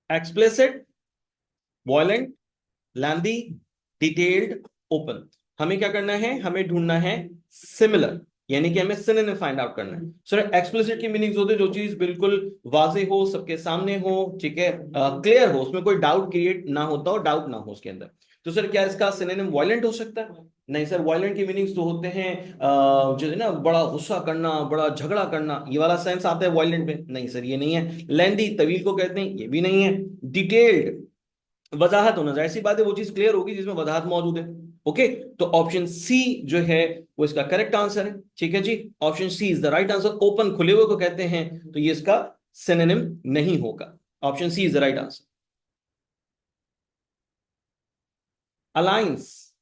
Explicit, violent, लैंदी, detailed, open. हमें क्या करना है, हमें ढूंढना है सिमिलर, यानी कि हमें सिनोनिम फाइंड आउट करना है। सर एक्सप्लिसिट की मीनिंग्स होते हैं जो चीज बिल्कुल वाजे हो, सबके सामने हो, ठीक है, क्लियर हो, उसमें कोई डाउट क्रिएट ना होता हो, डाउट ना हो उसके अंदर। तो सर क्या इसका सिनोनिम वायलेंट हो सकता है? नहीं सर, वायलेंट की मीनिंग्स तो होते हैं जो है ना, बड़ा गुस्सा करना, बड़ा झगड़ा करना, ये वाला सेंस आता है वायलेंट में। नहीं सर ये नहीं है। लेंदी, तवील को कहते हैं, ये भी नहीं है। डिटेल्ड, वजाहत होना, जाहिर सी बात है वो चीज क्लियर होगी जिसमें वजाहत मौजूद है। ओके, तो ऑप्शन सी जो है वो इसका करेक्ट आंसर है। ठीक है जी, option C is the right answer. Open, खुले हुए को कहते हैं, तो ये इसका सिनोनिम नहीं होगा। Option C is the right answer. Alliance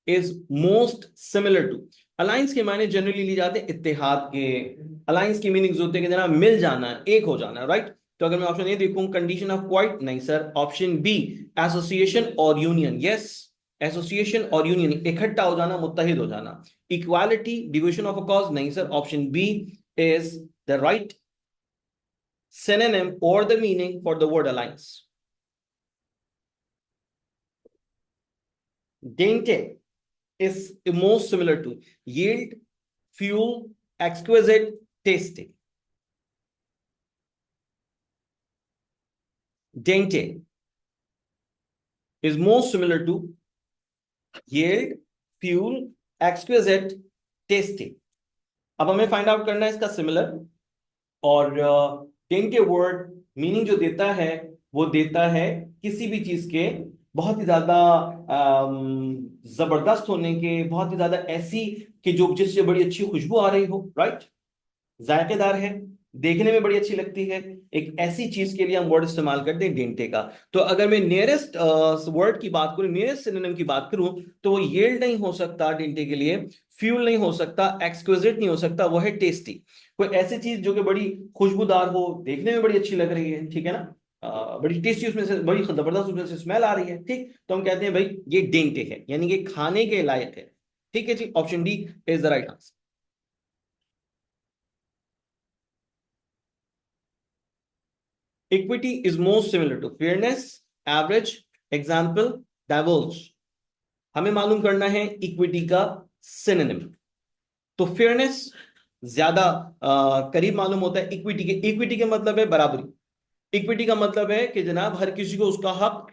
is most similar to. Alliance के मायने जनरली ली जाते हैं इत्तेहाद के। अलायंस की मीनिंग्स होते हैं कि जनाब मिल जाना, एक हो जाना, राइट। तो अगर मैं ऑप्शन ए देखूं, कंडीशन ऑफ क्वाइट, नहीं सर। ऑप्शन बी, एसोसिएशन और यूनियन, यस, एसोसिएशन और यूनियन, इकट्ठा हो जाना, मुत्तहिद हो जाना। Equality, division of a cause, नहीं sir. Option B is the right synonym or the meaning for the word alliance. Dainty is most similar to yield, fuel, exquisite, tasty. Dainty is most similar to yield, fuel, exquisite, tasty. अब हमें find out करना है इसका similar, और dainty word meaning जो देता है वो देता है किसी भी चीज के बहुत ही ज्यादा जबरदस्त होने के, बहुत ही ज्यादा ऐसी कि जो जिससे बड़ी अच्छी खुशबू आ रही हो, राइट, जायकेदार है, देखने में बड़ी अच्छी लगती है, एक ऐसी चीज के लिए हम वर्ड इस्तेमाल करते हैं डेंटे का। तो अगर मैं नियरेस्ट वर्ड की बात करूं, नियरेस्ट सिनोनिम की बात करूं, तो वो येल्ड नहीं हो सकता डेंटे के लिए, फ्यूल नहीं हो सकता, एक्सक्विजिट नहीं हो सकता, वो है टेस्टी। कोई ऐसी चीज जो कि बड़ी खुशबूदार हो, देखने में बड़ी अच्छी लग रही है, ठीक है ना, बड़ी टेस्टी, उसमें से बड़ी जबरदस्त उसमें से स्मेल आ रही है, ठीक, तो हम कहते हैं भाई ये डेंटे है, यानी कि खाने के लायक है। ठीक है जी, option D is the right answer. Equity is most similar to fairness, average, example, divulge. हमें मालूम करना है इक्विटी का सिनोनिम। तो फेयरनेस ज्यादा करीब मालूम होता है इक्विटी के। इक्विटी के मतलब है बराबरी। इक्विटी का मतलब है कि जनाब हर किसी को उसका हक,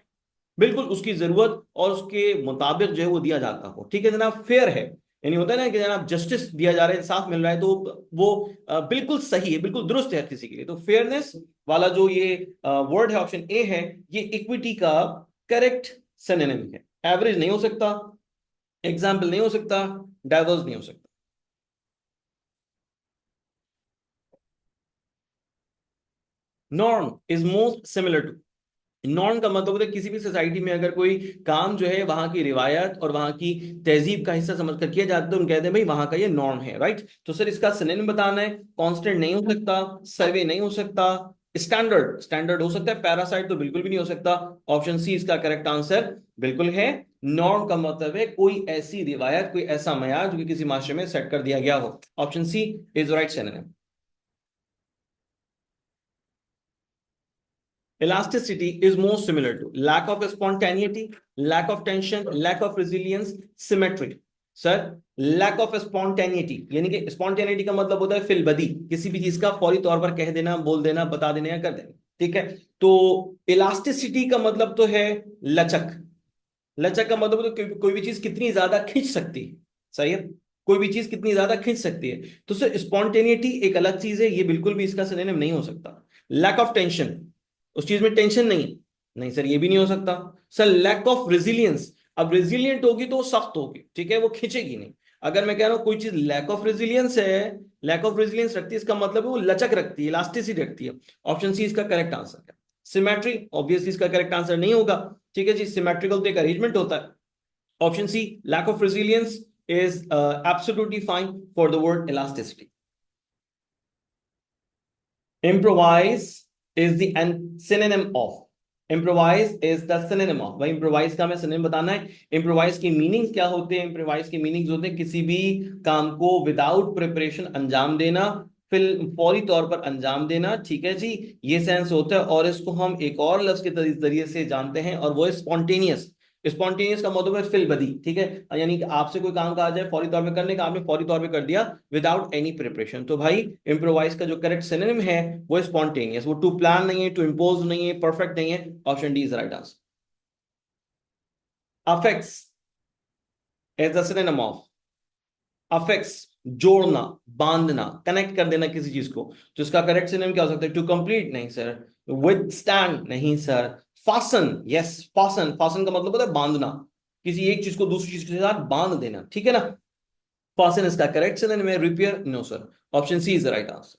बिल्कुल उसकी जरूरत और उसके मुताबिक जो है वो दिया जाता हो, ठीक है जनाब, फेयर है, यानी होता है ना कि जनाब जस्टिस दिया जा रहा है, इंसाफ मिल रहा है, तो वो बिल्कुल सही है, बिल्कुल दुरुस्त है हर किसी के लिए। तो फेयरनेस वाला जो ये वर्ड है, ऑप्शन ए है, ये इक्विटी का करेक्ट सिनोनिम है। एवरेज नहीं हो सकता, एग्जाम्पल नहीं हो सकता, डाइवर्स नहीं हो सकता। Norm is most similar to. Norm का मतलब होता है किसी भी सोसाइटी में अगर कोई काम जो है वहां की रिवायत और वहां की तहजीब का हिस्सा समझ कर किया जाता है, तो हम कहते हैं भाई वहां का ये नॉर्म है, राइट। तो सर इसका सिनोनिम बताना है। कांस्टेंट नहीं हो सकता, सर्वे नहीं हो सकता, स्टैंडर्ड, स्टैंडर्ड हो सकता है, पैरासाइट तो बिल्कुल भी नहीं हो सकता। ऑप्शन सी इसका करेक्ट आंसर बिल्कुल है। नॉर्म का मतलब है कोई ऐसी रिवायत, कोई ऐसा मयार जो कि किसी माशरे में सेट कर दिया गया हो। Option C is right synonym. Elasticity is most similar to lack of spontaneity, lack of tension, lack of resilience, symmetry. Sir lack of spontaneity, यानी कि स्पॉन्टेनिटी का मतलब होता है फिलबदी, किसी भी चीज का फौरी तौर पर कह देना, बोल देना, बता देना या कर देना, ठीक है। तो इलास्टिसिटी का मतलब तो है लचक। लचक का मतलब तो कोई भी चीज कितनी ज्यादा खींच सकती है, सही है, कोई भी चीज कितनी ज्यादा खींच सकती है। तो सर स्पॉन्टेनिटी एक अलग चीज है, ये बिल्कुल भी इसका सिनोनिम नहीं हो सकता। लैक ऑफ टेंशन, उस चीज में टेंशन नहीं है, नहीं सर ये भी नहीं हो सकता। सर लैक ऑफ रेजिलियंस, अब रेजिलियंट होगी तो वो सख्त होगी, ठीक है, वो खींचेगी नहीं। अगर मैं कह रहा हूं कोई चीज लैक ऑफ रेजिलियंस है, लैक ऑफ रेजिलियंस रखती है, इसका मतलब है वो लचक रखती है, इलास्टिसिटी रखती है। ऑप्शन सी इसका करेक्ट आंसर है। सिमेट्री ऑब्वियसली इसका करेक्ट आंसर नहीं होगा, ठीक है जी, सिमेट्रिकल तो एक अरेंजमेंट होता है। Option C lack of resilience is absolutely fine for the word elasticity. Improvise is the synonym of, improvise is the synonym of, भाई improvise का हमें synonym बताना है। improvise की मीनिंग्स क्या होते हैं? improvise की मीनिंग्स होते हैं किसी भी काम को विदाउट प्रिपरेशन अंजाम देना, फौरी तौर पर अंजाम देना, ठीक है जी, ये सेंस होता है। और इसको हम एक और लफ्ज के जरिए से जानते हैं और वो है स्पॉन्टेनियस। स्पॉन्टेनियस का मतलब है फिलबदी, ठीक है, यानी कि आपसे कोई काम कहा जाए फौरी तौर पे करने का, आपने फौरी तौर पे कर दिया विदाउट एनी प्रिपरेशन। तो भाई इम्प्रोवाइज का जो करेक्ट सिनोनिम है वो स्पॉन्टेनियस, वो टू प्लान नहीं है, टू इम्पोज नहीं है, परफेक्ट नहीं है। Option D is right answer. Affects as the synonym of affects, जोड़ना, बांधना, कनेक्ट कर देना किसी चीज को। तो इसका करेक्ट सिनोनिम क्या हो सकता है? टू कंप्लीट नहीं सर, विथस्टैंड नहीं sir, fasten, yes fasten, fasten का मतलब होता है बांधना, किसी एक चीज को दूसरी चीज के साथ बांध देना, ठीक है ना। फासन इसका करेक्ट सिनोनिम है। Repair no sir, option C is the right answer.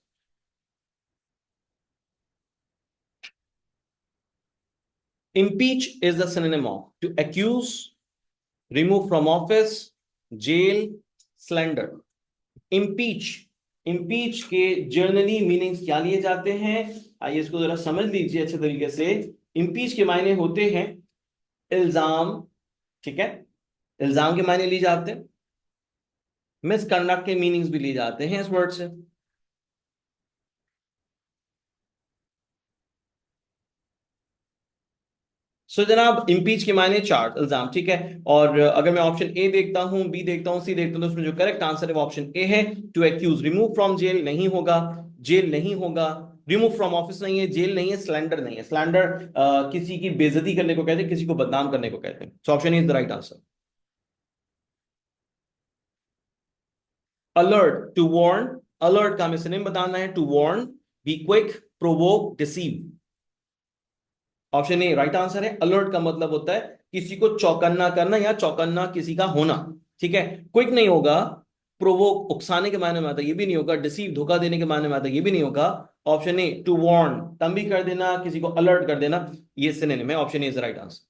impeach is the synonym of to accuse, remove from office, jail, slander। impeach, impeach के जर्नली मीनिंग्स क्या लिए जाते हैं? आइए इसको जरा समझ लीजिए अच्छे तरीके से। impeach के मायने होते हैं इल्जाम, ठीक है, इल्जाम के मायने लिए जाते हैं, मिसकंडक्ट के मीनिंग्स भी लिए जाते हैं इस वर्ड से। सो जनाब इम्पीच के मायने चार्ज, इल्जाम, ठीक है। और अगर मैं ऑप्शन ए देखता हूं, बी देखता हूं, सी देखता हूं, तो उसमें जो करेक्ट आंसर है वो ऑप्शन ए है, to accuse. Remove from jail नहीं होगा, जेल नहीं होगा, रिमूव फ्रॉम ऑफिस नहीं है, जेल नहीं है, स्लैंडर नहीं है। स्लैंडर किसी की बेइज्जती करने को कहते हैं, किसी को बदनाम करने को कहते हैं। So option is the right answer. Alert, to warn, alert का हमें सिनोनिम बताना है, to warn, be quick, provoke, deceive. Option A right answer है। अलर्ट का मतलब होता है किसी को चौकन्ना करना या चौकन्ना किसी का होना, ठीक है। क्विक नहीं होगा, प्रोवोक उकसाने के मायने में आता है, ये भी नहीं होगा, डिसीव धोखा देने के मायने में आता है, ये भी नहीं होगा। ऑप्शन ए टू वार्न, तंबी कर देना, किसी को अलर्ट कर देना, ये सिनोनिम है। Option A is right answer.